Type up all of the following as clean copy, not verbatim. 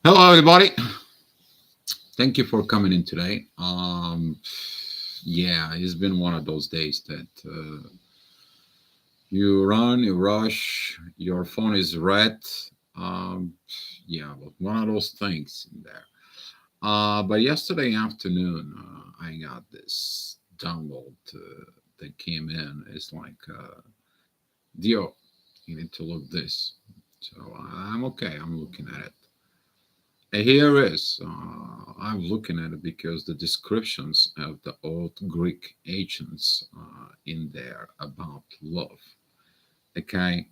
Hello, everybody. Thank you for coming in today. Yeah, it's been one of those days that you run, you rush, your phone is red. Um, yeah, but one of those things in there. But yesterday afternoon, I got this download that came in. It's like, Dio, you need to look this. So I'm okay. I'm looking at it. Here is, I'm looking at it because the descriptions of the old Greek ancients in there about love. Okay,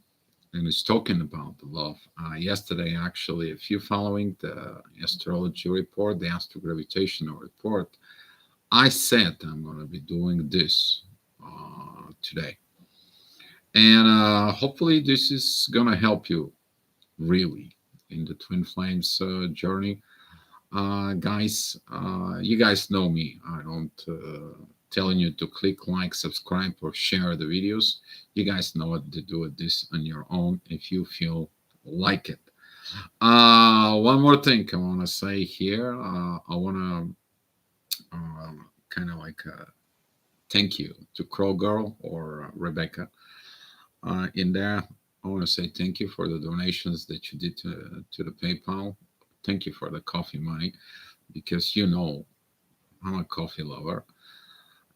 and it's talking about the love. Yesterday, actually, if you following the astrology report, the astrogravitational report, I said I'm going to be doing this today, and hopefully, this is going to help you really in the twin flames journey. Guys, you guys know me. I don't telling you to click like, subscribe, or share the videos. You guys know what to do with this on your own if you feel like it. One more thing I want to say here. I want to kind of like thank you to Crow Girl or Rebecca in there. I want to say thank you for the donations that you did to the PayPal. Thank you for the coffee money because you know I'm a coffee lover,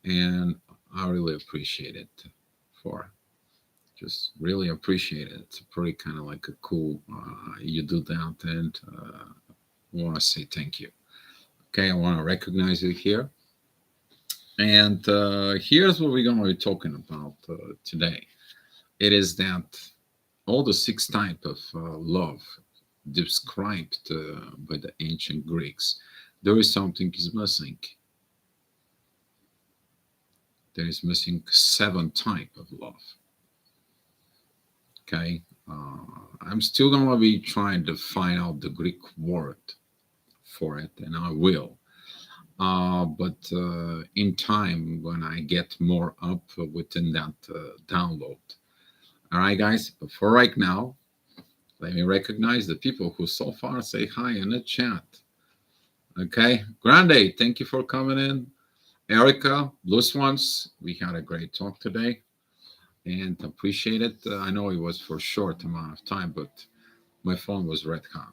and I really appreciate it. For just really appreciate it. It's pretty kind of like a cool. You do that, and I want to say thank you. Okay, I want to recognize you here, and here's what we're going to be talking about today. It is that all the six type of love described by the ancient Greeks, there is something is missing. There is missing seven type of love. Okay, I'm still gonna be trying to find out the Greek word for it, and I will. But in time, when I get more up within that download. All right, guys. But for right now, let me recognize the people who so far say hi in the chat. Okay, Grande, thank you for coming in. Erica, Blue Swans, we had a great talk today and appreciate it. I know it was for a short amount of time, but my phone was red hot.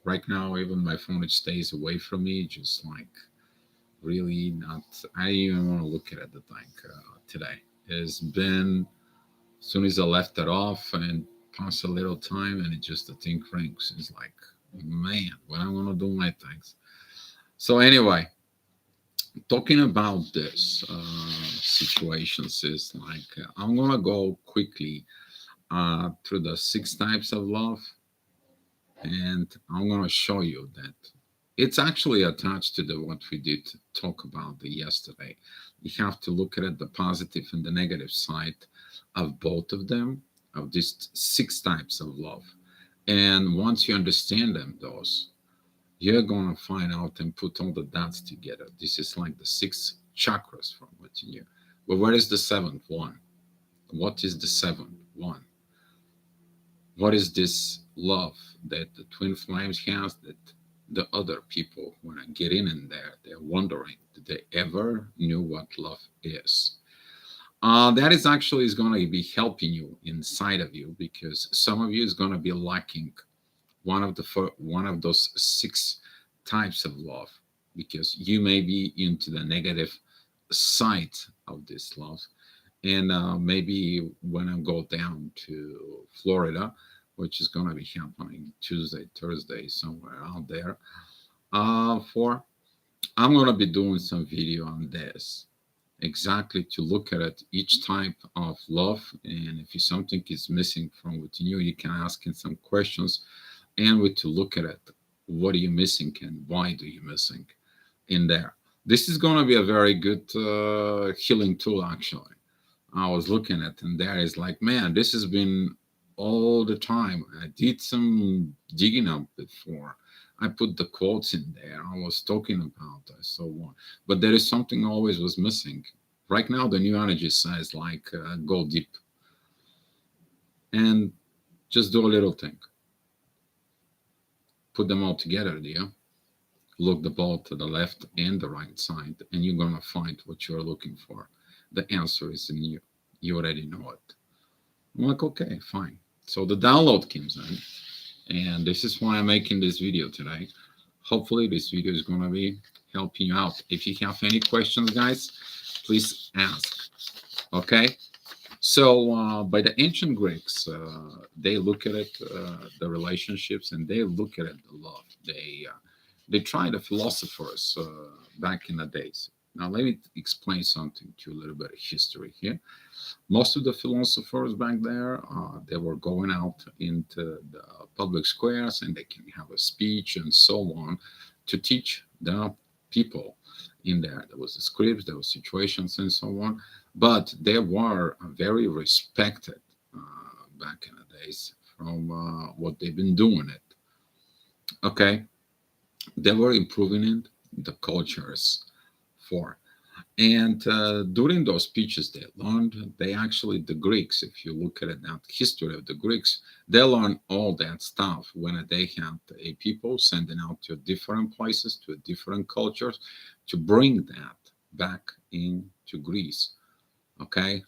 Right now, even my phone, it stays away from me, just like really not. I didn't even want to look at it. The thing today has been as soon as I left it off and pass a little time, and it just the thing rings. It's like, man, what I'm gonna do my things. So anyway, talking about this situations is like I'm gonna go quickly through the six types of love, and I'm gonna show you that it's actually attached to the what we did talk about the yesterday. You have to look at it, the positive and the negative side of both of them, of these six types of love. And once you understand them, those you're gonna find out and put all the dots together. This is like the six chakras from within you. But where is the seventh one? What is the seventh one? What is this love that the twin flames has that the other people when I get in there, they're wondering, did they ever knew what love is? That is actually is going to be helping you inside of you because some of you is going to be lacking one of those six types of love because you may be into the negative side of this love, and maybe when I go down to Florida, which is going to be happening Tuesday, Thursday, somewhere out there, for I'm going to be doing some video on this exactly to look at it each type of love, and if something is missing from within you, you can ask in some questions, and with to look at it, what are you missing and why do you missing in there. This is going to be a very good healing tool actually. I was looking at and there is like, man, this has been all the time. I did some digging up before. I put the quotes in there. I was talking about so on, but there is something always was missing. Right now, the new energy says like go deep and just do a little thing. put them all together there, look the ball to the left and the right side, and you're gonna find what you're looking for. The answer is in you. You already know it. I'm like, okay, fine. So the download comes in, and this is why I'm making this video today. Hopefully, this video is gonna be helping you out. If you have any questions, guys, please ask. Okay. So, by the ancient Greeks, they look at it, the relationships, and they look at it, the love. They try the philosophers back in the days. Now, let me explain something to you, a little bit of history here. Most of the philosophers back there, they were going out into the public squares, and they can have a speech and so on to teach the people in there. There was the scripts, there were situations, and so on. But they were very respected back in the days from what they've been doing it. Okay, they were improving it, the cultures for. And during those speeches they learned, they actually, the Greeks, if you look at it, that history of the Greeks, they learned all that stuff when they had a people sending out to different places, to different cultures, to bring that back into Greece. Okay,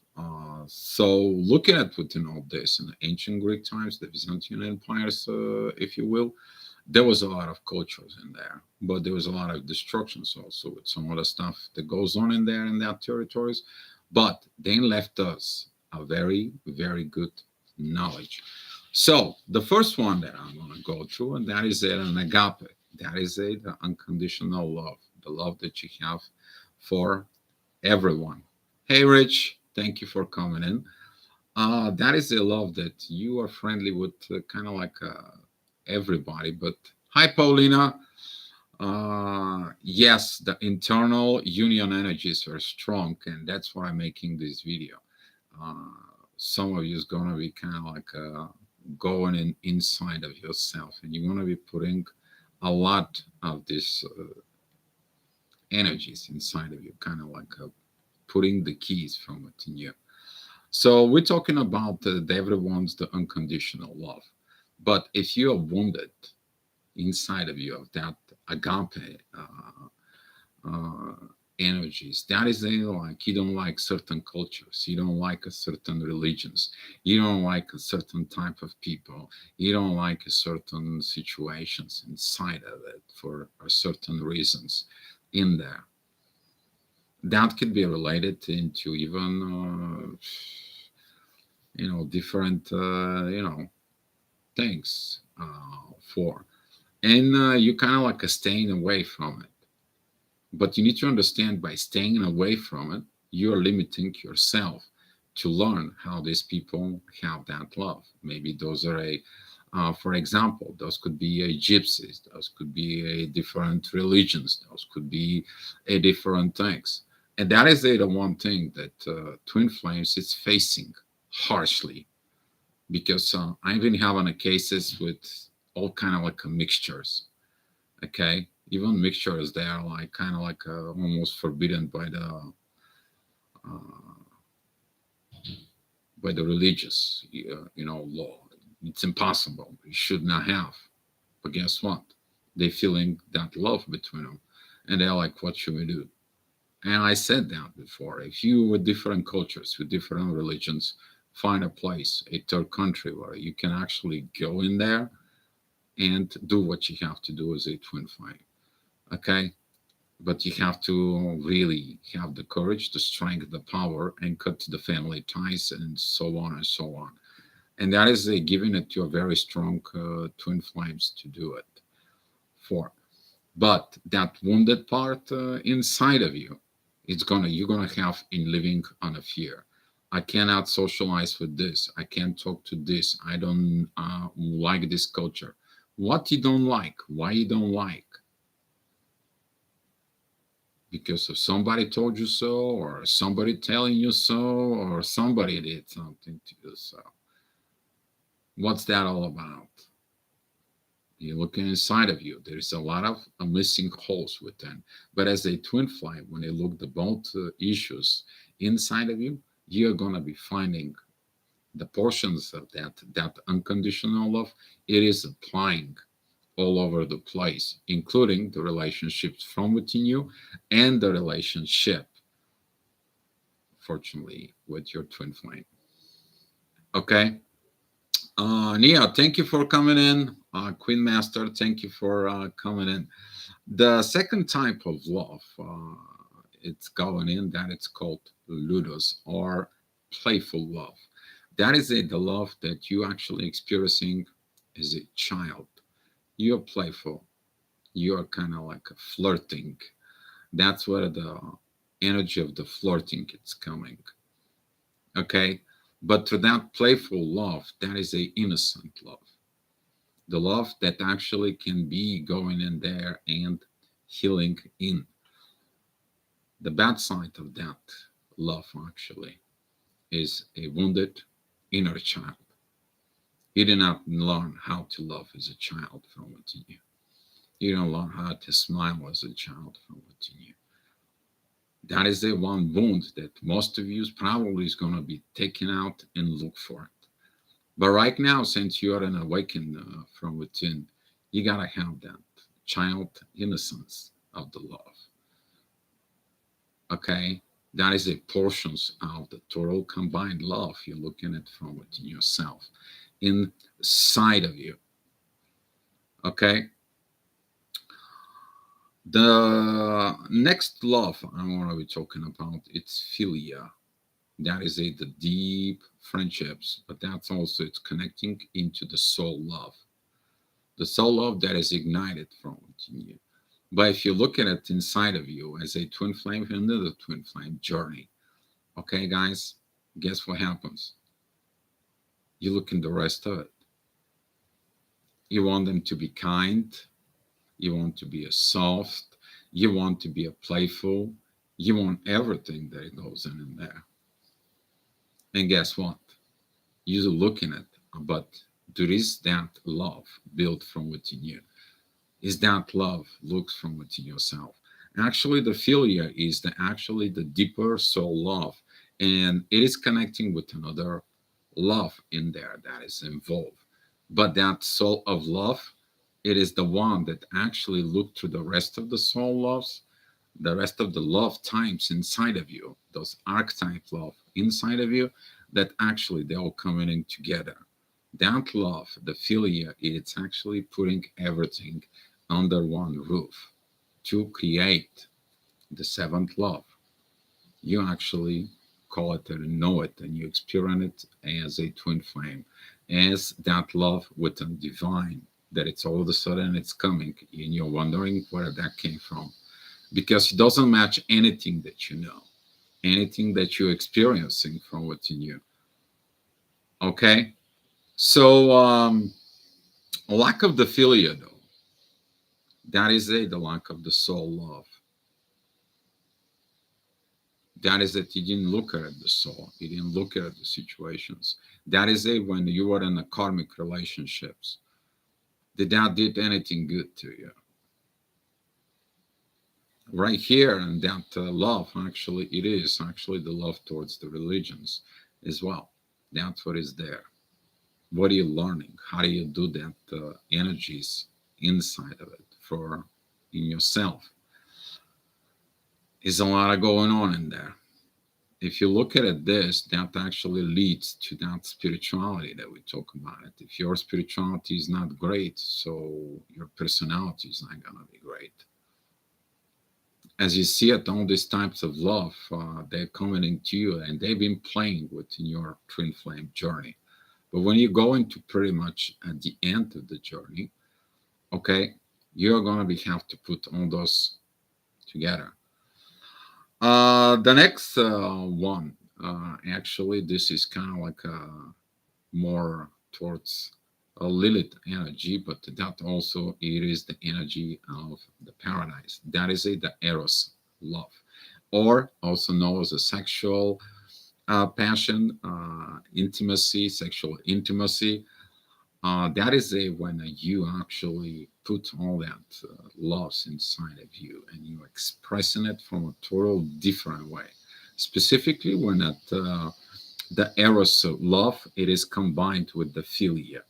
so looking at within all this in the ancient Greek times, the Byzantine empires, if you will, there was a lot of cultures in there, but there was a lot of destructions also with some other stuff that goes on in there in their territories. But they left us a very, very good knowledge. So the first one that I'm going to go through, and that is an agape. That is the unconditional love, the love that you have for everyone. Hey, Rich, thank you for coming in. That is a love that you are friendly with, kind of like everybody. But hi, Paulina. Yes, the internal union energies are strong, and that's why I'm making this video. Uh, some of you is gonna be kind of like going in inside of yourself, and you're gonna be putting a lot of these energies inside of you, kind of like putting the keys from within you. So we're talking about everyone's the unconditional love. But if you are wounded inside of you of that agape uh, energies, that is like you don't like certain cultures, you don't like a certain religions, you don't like a certain type of people, you don't like a certain situations inside of it for a certain reasons in there. That could be related into even different things for, and you kind of like a staying away from it. But you need to understand, by staying away from it, you're limiting yourself to learn how these people have that love. Maybe those are for example, those could be gypsies, those could be a different religions, those could be a different things. And that is the one thing that Twin Flames is facing harshly, because I've been having cases with all kind of like mixtures. Okay, even mixtures, they are like kind of like almost forbidden uh, by the religious law. It's impossible. You should not have. But guess what? They feeling that love between them, and they're like, "What should we do?" And I said that before. If you with different cultures, with different religions, find a place, a third country where you can actually go in there and do what you have to do as a twin flame. Okay, but you have to really have the courage, the strength, the power, and cut the family ties and so on and so on. And that is giving it to a very strong twin flames to do it for. But that wounded part inside of you, you're gonna have in living on a fear. I cannot socialize with this. I can't talk to this. I don't like this culture. What you don't like? Why you don't like? Because of somebody told you so, or somebody telling you so, or somebody did something to you so. What's that all about? You're looking inside of you. There's a lot of missing holes within. But as a twin flame, when you look the both issues inside of you, you're gonna be finding the portions of that unconditional love. It is applying all over the place, including the relationships from within you and the relationship, fortunately, with your twin flame. Okay. Nia, thank you for coming in. Queen Master, thank you for coming in. The second type of love, it's going in that it's called ludus or playful love. That is it, the love that you actually experiencing as a child. You're playful. You're kind of like flirting. That's where the energy of the flirting is coming. Okay. But to that playful love, that is a innocent love. The love that actually can be going in there and healing in. The bad side of that love actually is a wounded inner child. You did not learn how to love as a child from within you. You don't learn how to smile as a child from within you. That is the one wound that most of you probably is going to be taken out and look for it. But right now, since you are an awakened from within, you gotta have that child innocence of the love. Okay, that is a portions of the total combined love. You're looking at from within yourself, inside of you. Okay, the next love I want to be talking about it's philia. That is the deep friendships, but that's also it's connecting into the soul love, the soul love that is ignited from within you. But if you look at it inside of you as a twin flame, another twin flame journey, okay, guys, guess what happens? You look in the rest of it. You want them to be kind. You want to be a soft. You want to be a playful. You want everything that goes in there. And guess what? You're looking at, but there is that love built from within you. Is that love looks from within yourself. Actually, the philia is actually the deeper soul love, and it is connecting with another love in there that is involved. But that soul of love, it is the one that actually look to the rest of the soul loves, the rest of the love types inside of you, those archetype love inside of you, that actually they're all coming in together. That love, the philia, it's actually putting everything under one roof to create the seventh love. You actually call it and know it, and you experience it as a twin flame, as that love with the divine. That it's all of a sudden it's coming, and you're wondering where that came from, because it doesn't match anything that you know, anything that you're experiencing from within you. Okay, so lack of the philia, though, that is the lack of the soul love. That is that you didn't look at the soul, you didn't look at the situations. That is when you were in a karmic relationships. Did that did anything good to you? Right here, and that love actually, it is actually the love towards the religions as well. That's what is there. What are you learning? How do you do that energies inside of it for in yourself? Is a lot of going on in there. If you look at it, this that actually leads to that spirituality that we talk about. It. If your spirituality is not great, so your personality is not gonna be great. As you see it, all these types of love, they're coming into you, and they've been playing within your twin flame journey. But when you go into pretty much at the end of the journey, okay, you're gonna be have to put all those together. The next one, actually, this is kind of like more towards a Lilith energy, but that also it is the energy of the paradise. That is the Eros love, or also known as a sexual passion, intimacy, sexual intimacy. That is when you actually put all that loves inside of you and you're expressing it from a total different way. Specifically, when the eros of love it is combined with the philia.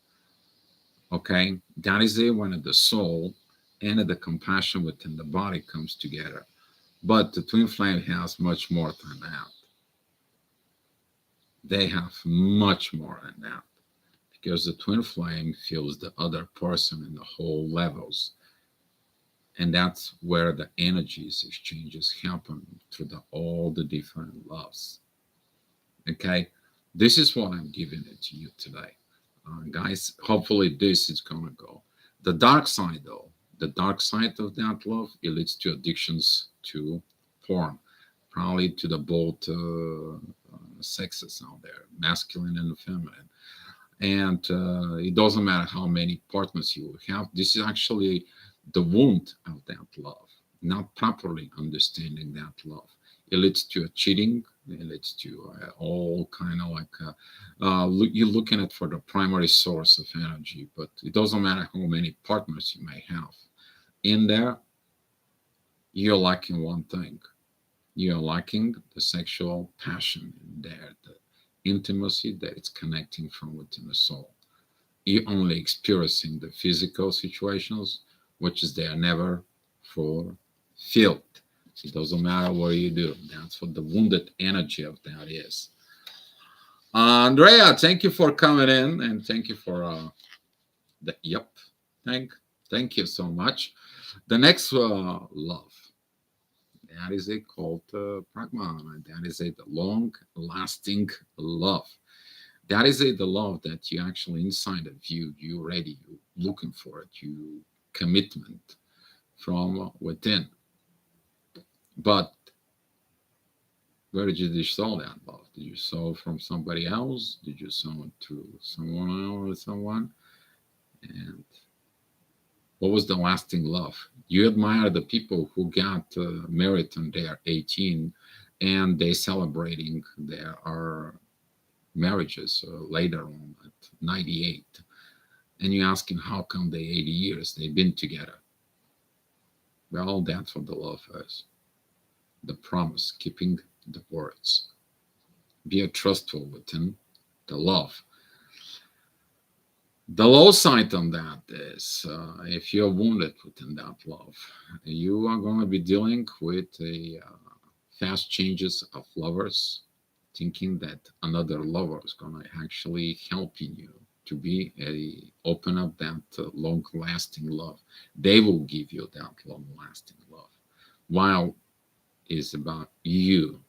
Okay, that is it when the soul and the compassion within the body comes together. But the twin flame has much more than that. They have much more than that because the twin flame feels the other person in the whole levels, and that's where the energies exchanges happen through all the different loves. Okay, this is what I'm giving it to you today, guys. Hopefully, this is gonna go. The dark side, though, the dark side of that love, it leads to addictions to porn, probably to the both sexes out there, masculine and feminine. And it doesn't matter how many partners you have. This is actually the wound of that love, not properly understanding that love. It leads to a cheating. It leads to all kind of like you're looking at for the primary source of energy, but it doesn't matter how many partners you may have in there. You're lacking one thing. You're lacking the sexual passion in there, the intimacy that it's connecting from within the soul. You're only experiencing the physical situations, which is they are never fulfilled. It doesn't matter what you do. That's what the wounded energy of that is. Andrea, thank you for coming in and thank you for the yep. Thank, thank you so much. The next love, that is a called pragma, and that is a long-lasting love. That is the love that you actually inside of you, you ready, you looking for it, you commitment from within. But where did you sow that love? Did you sow from somebody else? Did you sow it to someone else, someone? And what was the lasting love? You admire the people who got married when they are 18 and they celebrating their marriages later on at 98, and you're asking how come they 80 years they've been together. Well, that's what the love is. The promise, keeping the words. Be a trustful within the love. The low side on that is if you're wounded within that love, you are going to be dealing with a fast changes of lovers, thinking that another lover is going to actually helping you to be a open up that long lasting love. They will give you that long lasting love, while it's about you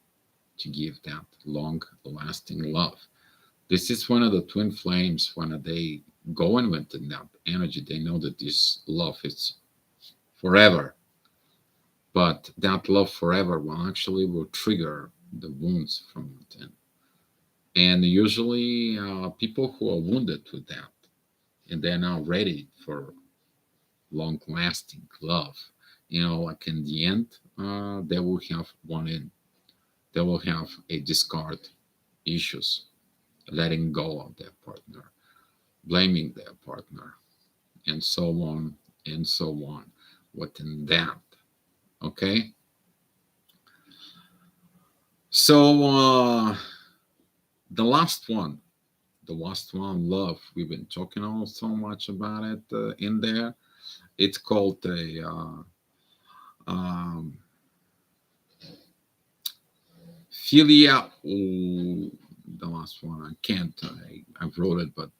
to give that long lasting love. This is one of the twin flames. When they go in with that energy, they know that this love is forever. But that love forever will actually will trigger the wounds from within. And usually, people who are wounded with that and they're not ready for long lasting love, like in the end, they will have one in. They will have a discard issues, letting go of their partner, blaming their partner, and so on and so on within that. Okay? So, the last one, love. We've been talking all so much about it in there. It's called a um, philia. Oh, the last one, I can't. I wrote it, but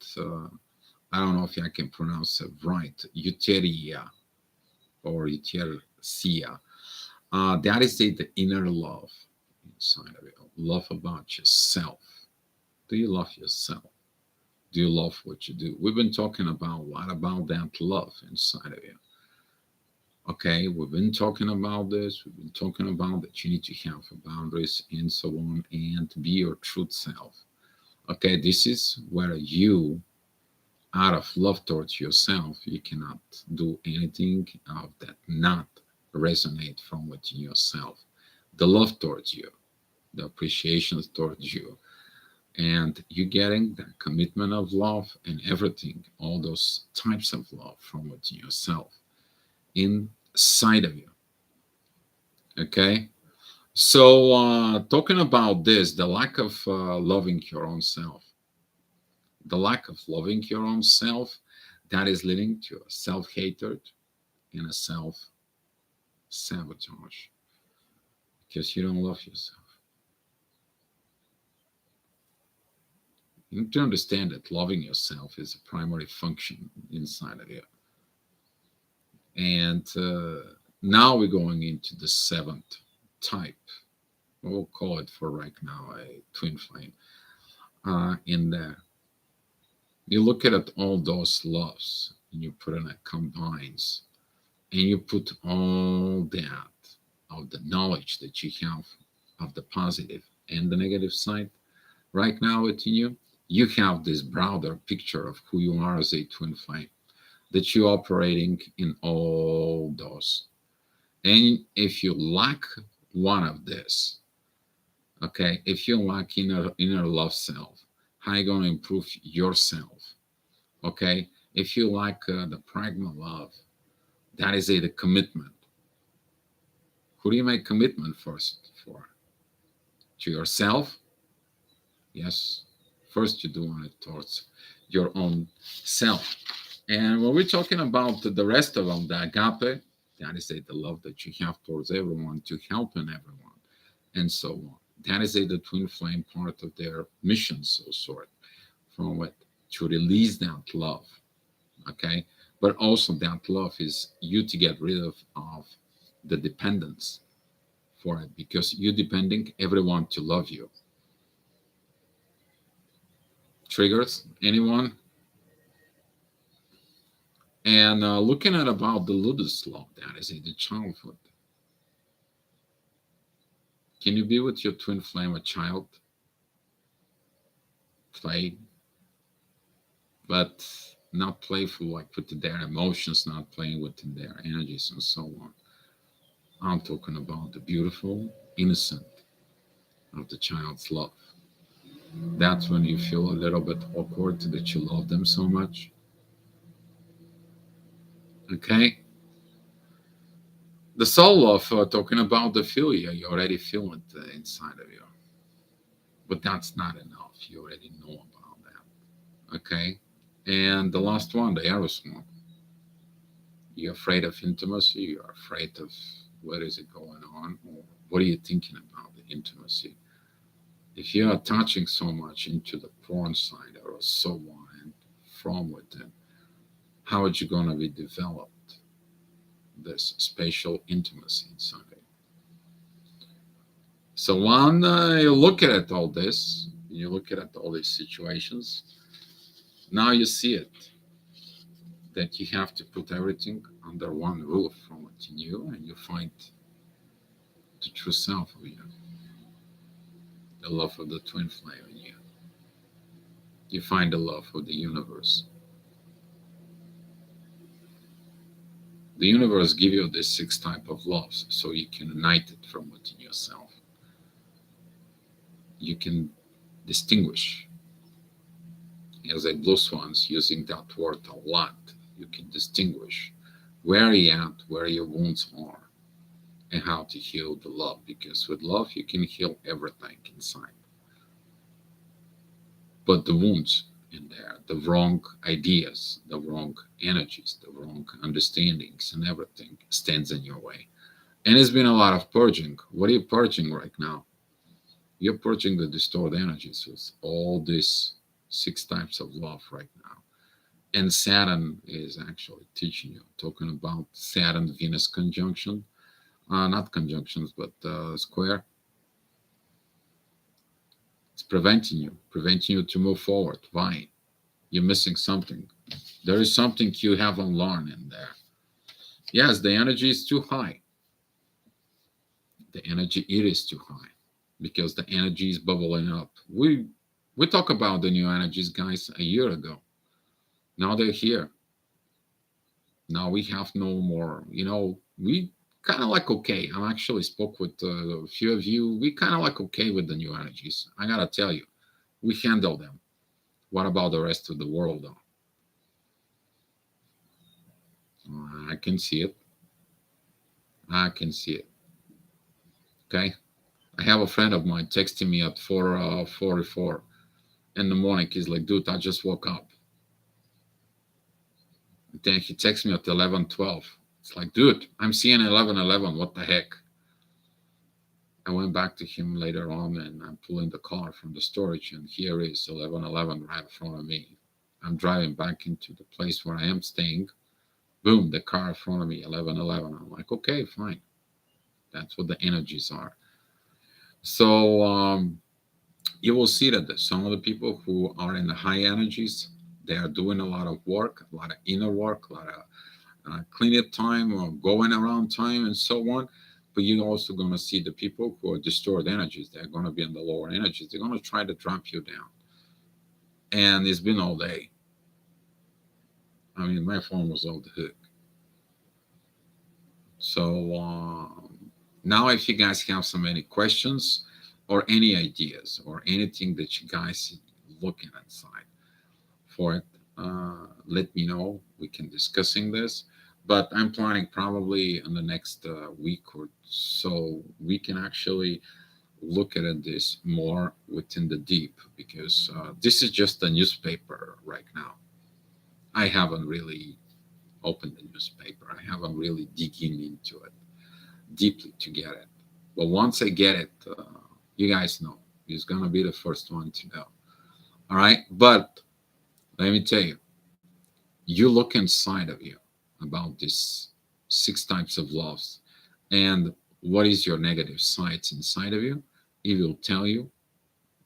I don't know if I can pronounce it right. Euteria or Euteria. That is the inner love inside of you. Love about yourself. Do you love yourself? Do you love what you do? We've been talking about a lot about that love inside of you. Okay, we've been talking about this. We've been talking about that you need to have boundaries and so on and be your truth self. Okay, this is where you, out of love towards yourself, you cannot do anything of that not resonate from within yourself. The love towards you, the appreciation towards you, and you getting the commitment of love and everything, all those types of love from within yourself, inside of you. Okay, so talking about this, the lack of loving your own self, the lack of loving your own self, That is leading to a self-hatred and a self-sabotage because you don't love yourself. You need to understand that loving yourself is a primary function inside of you. And now we're going into the seventh type. We'll call it for right now a twin flame. In there, you look at all those loves and you put in a combines and you put all that of the knowledge that you have of the positive and the negative side right now within you, you have this broader picture of who you are as a twin flame, that you're operating in all those. And if you lack one of this, okay, if you lack inner love self, how are you going to improve yourself? Okay, if you lack the pragma love, that is a the commitment. Who do you make commitment first for? To yourself? Yes. First, you do it towards your own self. And when we're talking about the rest of them, the agape, that is the love that you have towards everyone, to helping everyone, and so on. That is the twin flame part of their mission, so sort from what to release that love. Okay, but also that love is you to get rid of the dependence for it because you're depending everyone to love you. Triggers anyone? And looking at about the ludus love, that is the childhood. Can you be with your twin flame a child? Play, but not playful like with their emotions, not playing with their energies and so on. I'm talking about the beautiful, innocent of the child's love. That's when you feel a little bit awkward that you love them so much. Okay? The soul of talking about the philia, you already feel it inside of you. But that's not enough. You already know about that. Okay? And the last one, the eros one. You're afraid of intimacy. You're afraid of what is it going on, or what are you thinking about the intimacy? If you're attaching so much into the porn side or so on, and from within, how are you going to be developed this spatial intimacy inside it? So when you look at all this, you look at all these situations, now you see it that you have to put everything under one roof from within you, and you find the true self of you, the love of the twin flame in you. You find the love of the universe. The universe gives you this six type of loves so you can unite it from within yourself. You can distinguish, as a blue swans using that word a lot, you can distinguish where you're at, where your wounds are, and how to heal the love, because with love you can heal everything inside. But the wounds in there, the wrong ideas, the wrong energies, the wrong understandings, and everything stands in your way. And it's been a lot of purging. What are you purging right now? You're purging the distorted energies with all these six types of love right now. And Saturn is actually teaching you, talking about Saturn Venus conjunction, not conjunctions, but square. It's preventing you to move forward. Why? You're missing something. There is something you haven't learned in there. Yes, the energy is too high. The energy, it is too high because the energy is bubbling up. We talked about the new energies, guys, a year ago. Now they're here. Now we have no more. We kind of like okay. I actually spoke with a few of you. We kind of like okay with the new energies. I gotta tell you, we handle them. What about the rest of the world, though? I can see it. I can see it. Okay. I have a friend of mine texting me at 4:44 in the morning. He's like, dude, I just woke up. Then he texts me at 11:12. It's like, dude, I'm seeing 11:11. What the heck? I went back to him later on, and I'm pulling the car from the storage, and here is 11:11 right in front of me. I'm driving back into the place where I am staying. Boom, the car in front of me, 11:11. I'm like, okay, fine. That's what the energies are. So you will see that some of the people who are in the high energies, they are doing a lot of work, a lot of inner work, a lot of cleanup time or going around time and so on. But you're also going to see the people who are distorted energies. They're going to be in the lower energies. They're going to try to drop you down. And it's been all day. I mean, my phone was off the hook. So now, if you guys have some any questions or any ideas or anything that you guys looking inside for it, let me know. We can discussing this. But I'm planning probably in the next week or so we can actually look at this more within the deep, because this is just a newspaper right now. I haven't really opened the newspaper. I haven't really digging into it deeply to get it. But once I get it, you guys know, it's gonna be the first one to know. All right, but let me tell you, you look inside of you about these six types of loves, and what is your negative sides inside of you. It will tell you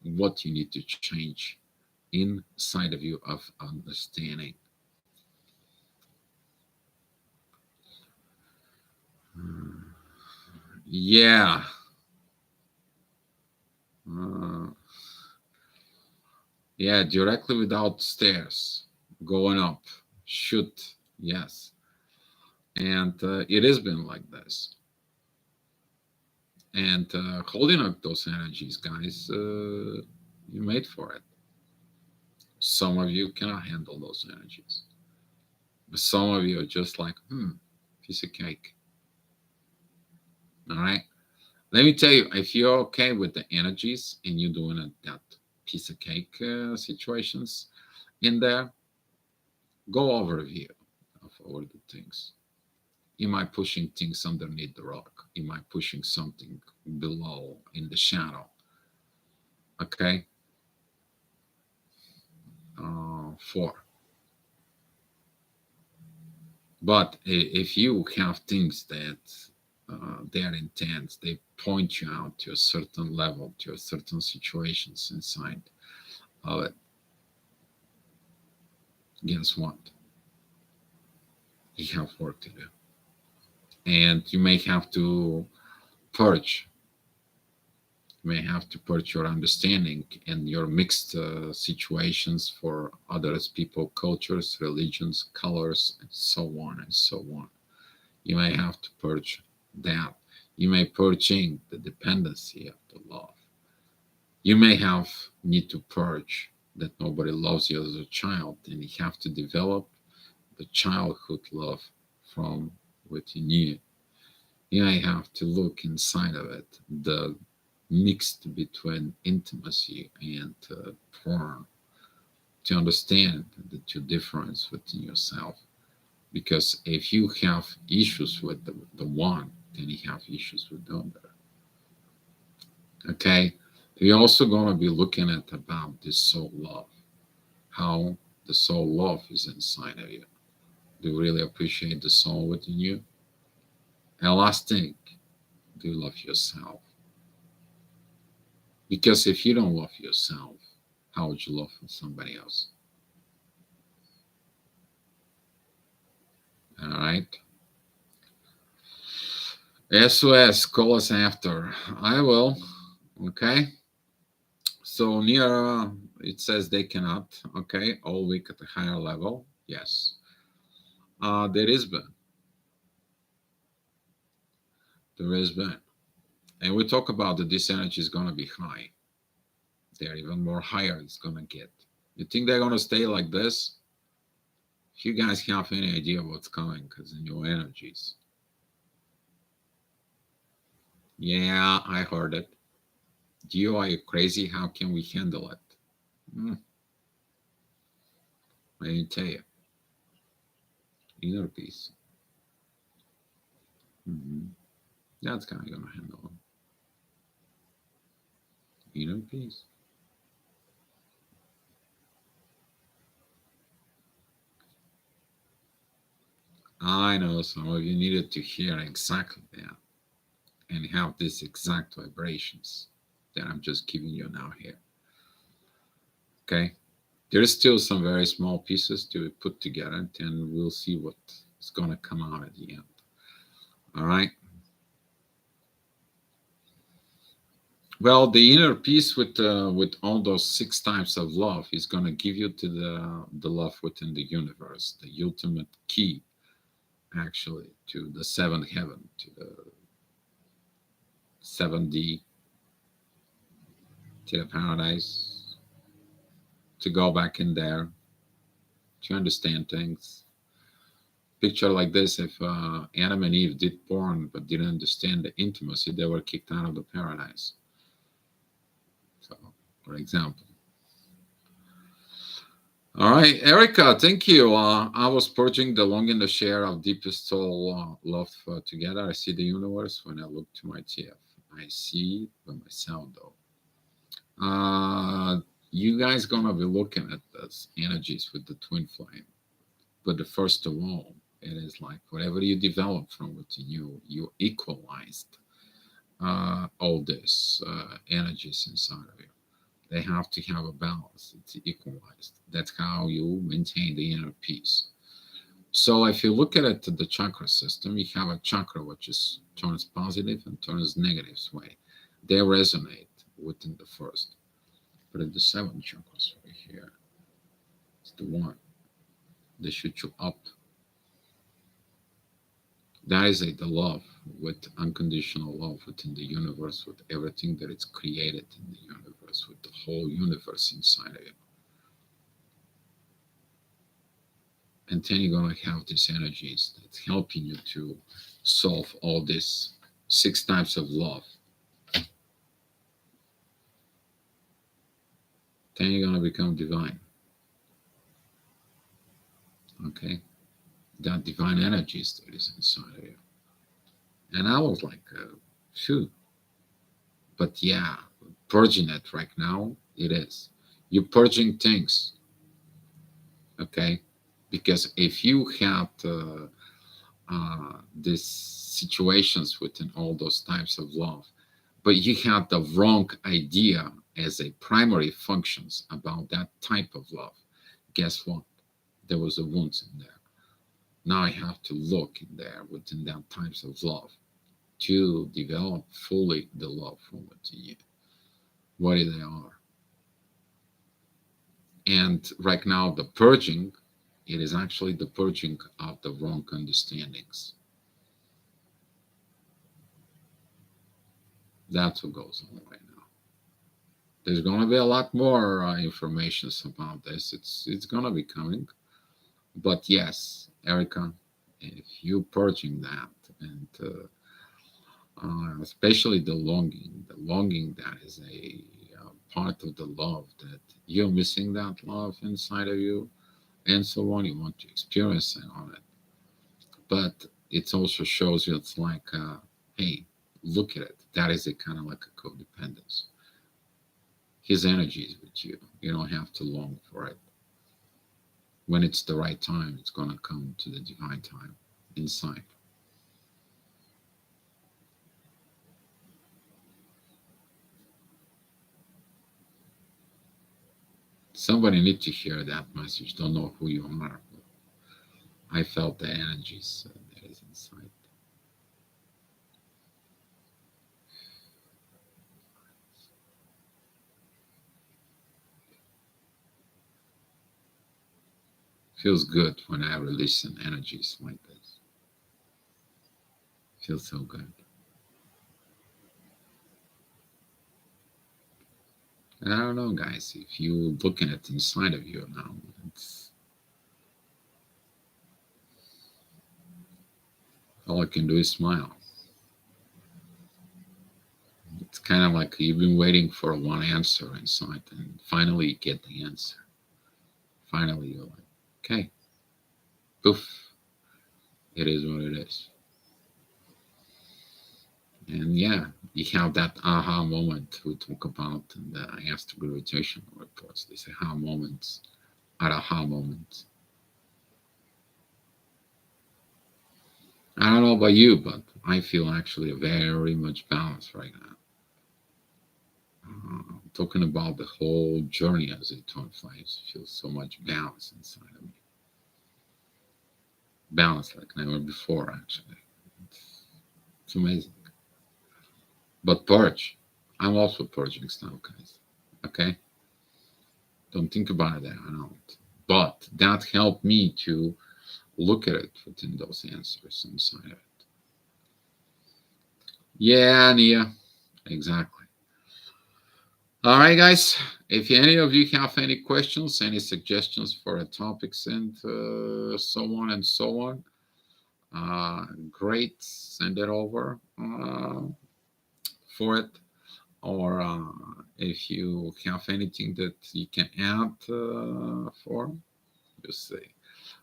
what you need to change inside of you of understanding. Yeah. Uh, yeah, directly without stairs, going up. Shoot. Yes. And it has been like this. And holding up those energies, guys, you made for it. Some of you cannot handle those energies. But some of you are just like, piece of cake. All right. Let me tell you, if you're okay with the energies and you're doing that piece of cake situations in there, go overview of all the things. Am I pushing things underneath the rock? Am I pushing something below in the shadow? Okay. Four. But if you have things that they are intense, they point you out to a certain level, to a certain situations inside of it. Guess what? You have work to do. And you may have to purge. You may have to purge your understanding and your mixed situations for others, people, cultures, religions, colors, and so on and so on. You may have to purge that. You may purging the dependency of the love. You may have need to purge that nobody loves you as a child, and you have to develop the childhood love from within you. You may have to look inside of it, the mixed between intimacy and porn, to understand the two difference within yourself. Because if you have issues with the one, then you have issues with the other. Okay, we're also going to be looking at about this soul love, how the soul love is inside of you. Do you really appreciate the soul within you? And last thing, do you love yourself? Because if you don't love yourself, how would you love somebody else? All right. SOS, call us after. I will. Okay. So near, it says they cannot. Okay. All week at the higher level. Yes. There is been. There is been. And we talk about that this energy is going to be high. They're even more higher it's going to get. You think they're going to stay like this? If you guys have any idea what's coming, because in your energies. Yeah, I heard it. You are you crazy? How can we handle it? Let me tell you. Inner peace. Mhm. That's kind of going to handle inner peace. I know some of you needed to hear exactly that and have these exact vibrations that I'm just giving you now here. Okay. There's still some very small pieces to put together, and we'll see what's going to come out at the end. All right. Well, the inner peace with all those six types of love is going to give you to the love within the universe, the ultimate key, actually, to the seventh heaven, to the 7D, to the paradise, to go back in there, to understand things. Picture like this: if Adam and Eve did porn but didn't understand the intimacy, they were kicked out of the paradise. So, for example. All right, Erica, thank you. I was purging the long and the share of deepest soul love together. I see the universe when I look to my TF. I see by myself though. You guys gonna be looking at those energies with the twin flame. But the first of all, it is like whatever you develop from within you, you equalized all this energies inside of you. They have to have a balance. It's equalized. That's how you maintain the inner peace. So if you look at it to the chakra system, you have a chakra which is turns positive and turns negative way. They resonate within the first. But in the seven chakras right here, it's the one. They shoot you up. That is the love with unconditional love within the universe, with everything that it's created in the universe, with the whole universe inside of you. And then you're going to have these energies that's helping you to solve all these six types of love. Then you're going to become divine. Okay? That divine energies that is inside of you. And I was like, phew. But yeah, purging it right now, it is. You're purging things. Okay? Because if you have these situations within all those types of love, but you have the wrong idea as a primary functions about that type of love, guess what? There was a wound in there. Now I have to look in there within that types of love to develop fully the love from within you, what they are. And right now, the purging, it is actually the purging of the wrong understandings. That's what goes on right now. There's going to be a lot more information about this. It's going to be coming. But yes, Erica, if you're purging that, and especially the longing that is a part of the love that you're missing that love inside of you, and so on. You want to experience it on it, but it also shows you it's like, hey, look at it. That is a kind of like a codependence. His energy is with you. You don't have to long for it. When it's the right time, it's going to come to the divine time inside. Somebody need to hear that message. Don't know who you are. I felt the energies that is inside. Feels good when I release some energies like this. Feels so good. And I don't know, guys, if you look at it inside of you now, it's all I can do is smile. It's kind of like you've been waiting for one answer inside, and finally you get the answer. Finally, you're like, okay, poof. It is what it is. And yeah, you have that aha moment we talk about in the astro gravitation reports. These aha moments are aha moments. I don't know about you, but I feel actually very much balanced right now. Talking about the whole journey as a twin flames feels so much balance inside of me. Balance like never before, actually. It's amazing. But purge. I'm also purging stuff, guys. Okay? Don't think about it. I don't. But that helped me to look at it within those answers inside of it. Yeah, Nia. Exactly. All right, guys. If any of you have any questions, any suggestions for topics, and so on and so on, great. Send it over for it. Or if you have anything that you can add for, just say.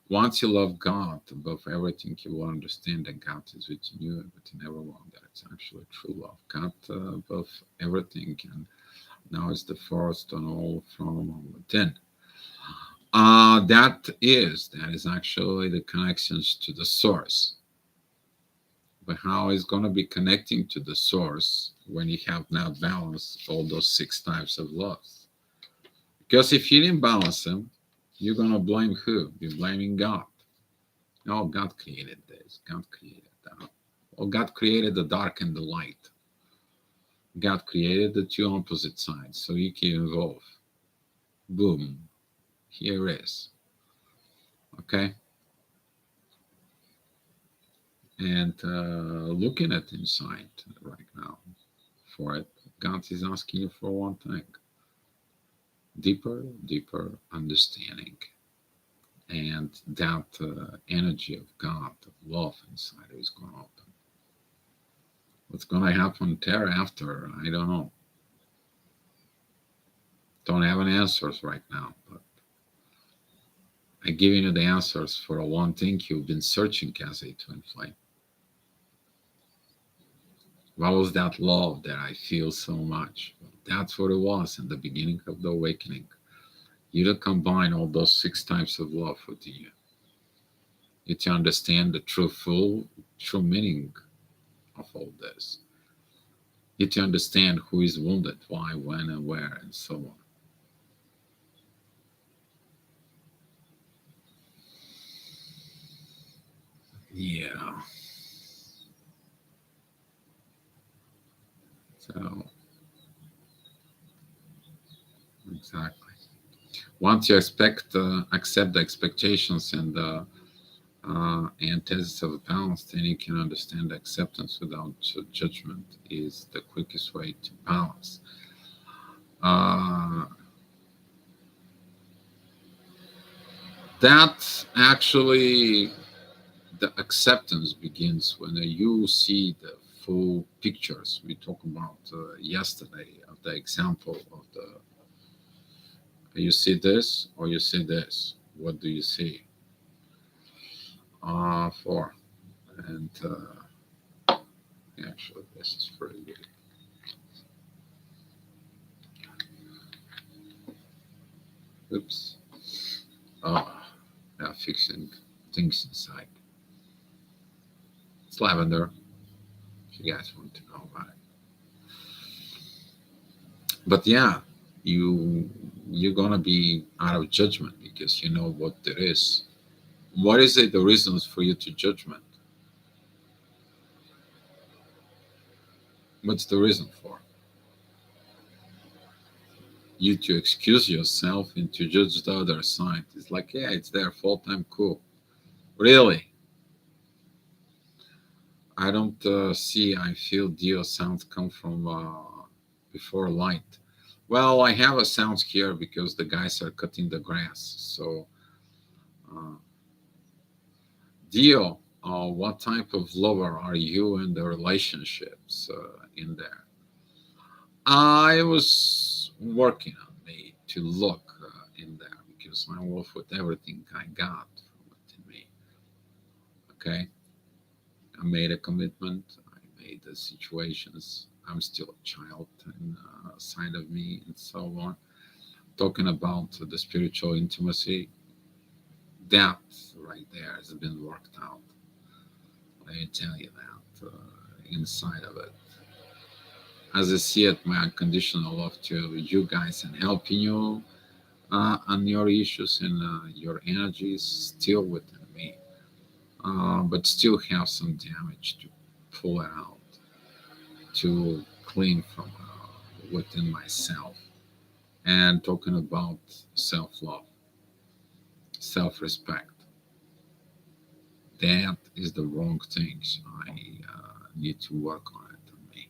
Once you love God above everything, you will understand that God is within you and within everyone. That it's actually true love. God above everything, and now it's the first and all from within. That is actually the connections to the source. But how is going to be connecting to the source when you have not balanced all those six types of love? Because if you didn't balance them, you're going to blame who? You're blaming God. Oh, God created this. God created that. Well, God created the dark and the light. God created the two opposite sides so you can evolve. Boom. Here is. Okay? And looking at inside right now for it, God is asking you for one thing: deeper, deeper understanding. And that energy of God, of love inside is going to open. What's going to happen thereafter, I don't know. Don't have any answers right now, but I'm giving you the answers for one thing you've been searching as a twin flame. What was that love that I feel so much? Well, that's what it was in the beginning of the awakening. You to combine all those six types of love within you. You to understand the true meaning of all this. You to understand who is wounded, why, when, and where, and so on. Yeah. So exactly. Once you accept the expectations and the antithesis of balance, then you can understand acceptance without judgment is the quickest way to balance. Uh, that actually, the acceptance begins when you see the full pictures. We talked about yesterday of the example of the you see this or you see this. What do you see? For and actually, this is pretty good. Oops. Oh, yeah, fixing things inside. It's lavender. If you guys want to know about it. But yeah, you're gonna be out of judgment because you know what there is. What is it? The reasons for you to judgment? What's the reason for you to excuse yourself and to judge the other side? It's like, yeah, it's their fault. I'm cool. Really, I don't see. I feel Dio sounds come from before light. Well, I have a sounds here because the guys are cutting the grass. So, uh, Dio, what type of lover are you in the relationships in there? I was working on me to look in there because I'm worth with everything I got from within me. Okay. I made a commitment. I made the situations. I'm still a child inside of me, and so on. Talking about the spiritual intimacy, that right there has been worked out. Let me tell you that inside of it. As I see it, my unconditional love to you guys and helping you on your issues and your energy is still within me, but still have some damage to pull it out, to clean from within myself. And talking about self love, self respect, that is the wrong things I need to work on it on me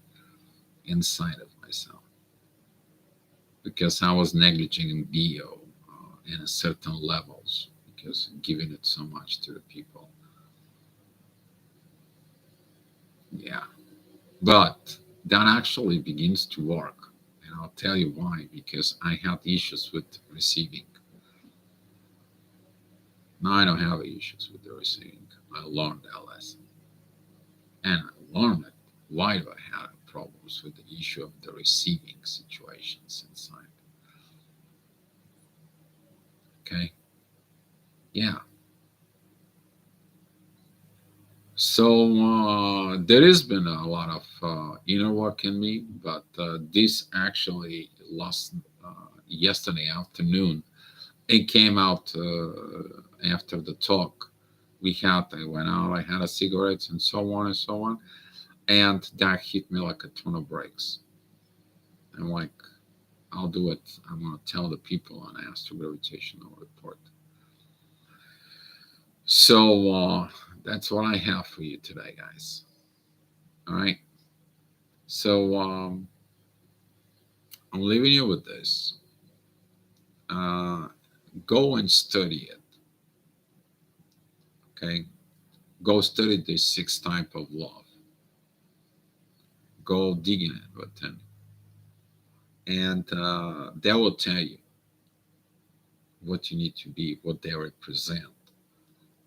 inside of myself because I was negligent bio in a certain levels because giving it so much to the people. Yeah, but that actually begins to work, and I'll tell you why. Because I had issues with receiving. Now I don't have issues with the receiving. I learned that lesson, and I learned it. Why do I have problems with the issue of the receiving situations inside? Okay, yeah. So there has been a lot of inner work in me, but this actually last yesterday afternoon. It came out after the talk we had. I went out, I had a cigarette, and so on and so on, and that hit me like a ton of bricks. I'm like, I'll do it. I'm gonna tell the people on Astro Gravitational Report. So that's what I have for you today, guys. All right. So I'm leaving you with this. Uh, Go and study it. Okay. Go study this six type of love. Go dig in it within, and they will tell you what you need to be, what they represent.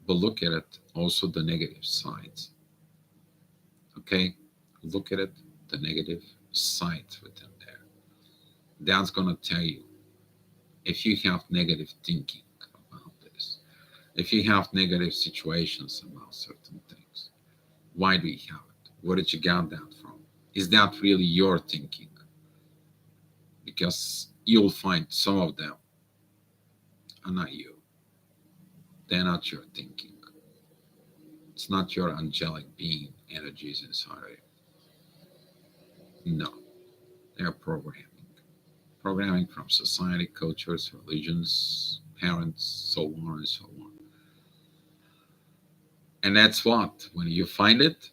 But look at it also the negative sides. Okay. Look at it the negative sides within there. That's gonna tell you if you have negative thinking about this, if you have negative situations about certain things, why do you have it? Where did you get that from? Is that really your thinking? Because you'll find some of them are not you. They're not your thinking. It's not your angelic being energies inside of you. No, they're programming. Programming from society, cultures, religions, parents, so on and so on. And that's what, when you find it,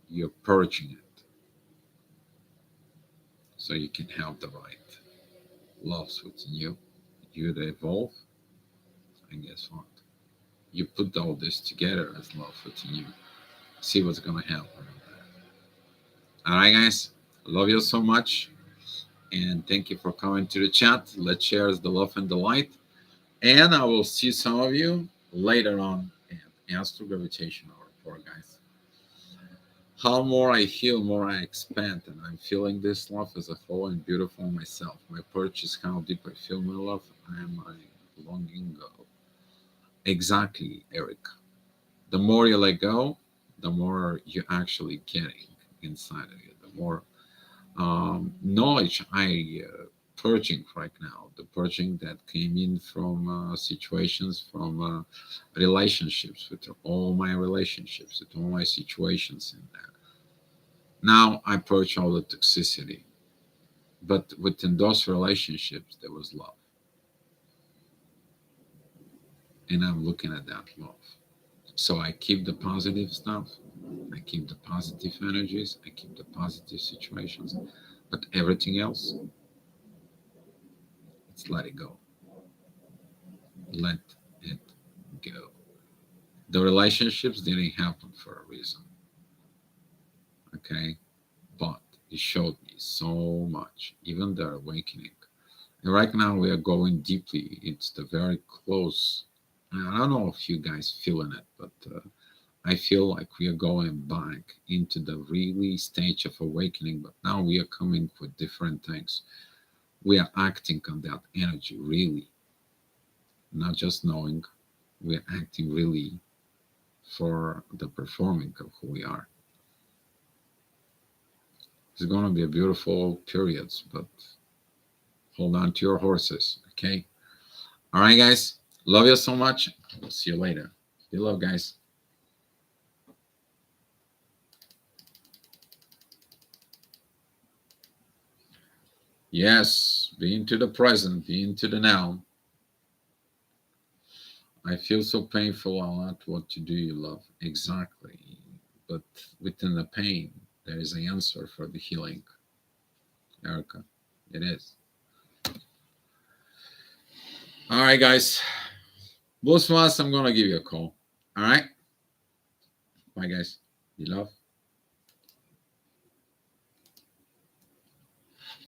you're purging it so you can have the right loves within you. You to evolve, and guess what? You put all this together as love within you. See what's gonna happen. All right, guys. I love you so much, and thank you for coming to the chat. Let's share the love and the light. And I will see some of you later on at Astro Gravitational Report, guys. How more I heal, more I expand, and I'm feeling this love as a whole and beautiful myself. My purchase, how deep I feel my love. I am my longing go. Exactly, Eric. The more you let go, the more you're actually getting inside of you. The more knowledge I purging right now. The purging that came in from situations, from relationships, with all my relationships, with all my situations in there. Now I purge all the toxicity. But within those relationships, there was love. And I'm looking at that love. So I keep the positive stuff. I keep the positive energies. I keep the positive situations. But everything else, it's let it go. Let it go. The relationships didn't happen for a reason. Okay. But it showed me so much, even the awakening. And right now we are going deeply. It's the very close. I don't know if you guys feeling it, but I feel like we are going back into the really stage of awakening, but now we are coming with different things. We are acting on that energy, really, not just knowing. We are acting really for the performing of who we are. It's going to be a beautiful periods, but hold on to your horses, okay? All right, guys. Love you so much. We'll see you later. Be love, guys. Yes, be into the present, be into the now. I feel so painful. I want what to do you love. Exactly. But within the pain, there is an answer for the healing. Erica, it is. All right, guys. Both of us, I'm going to give you a call. All right. Bye, guys. Be love.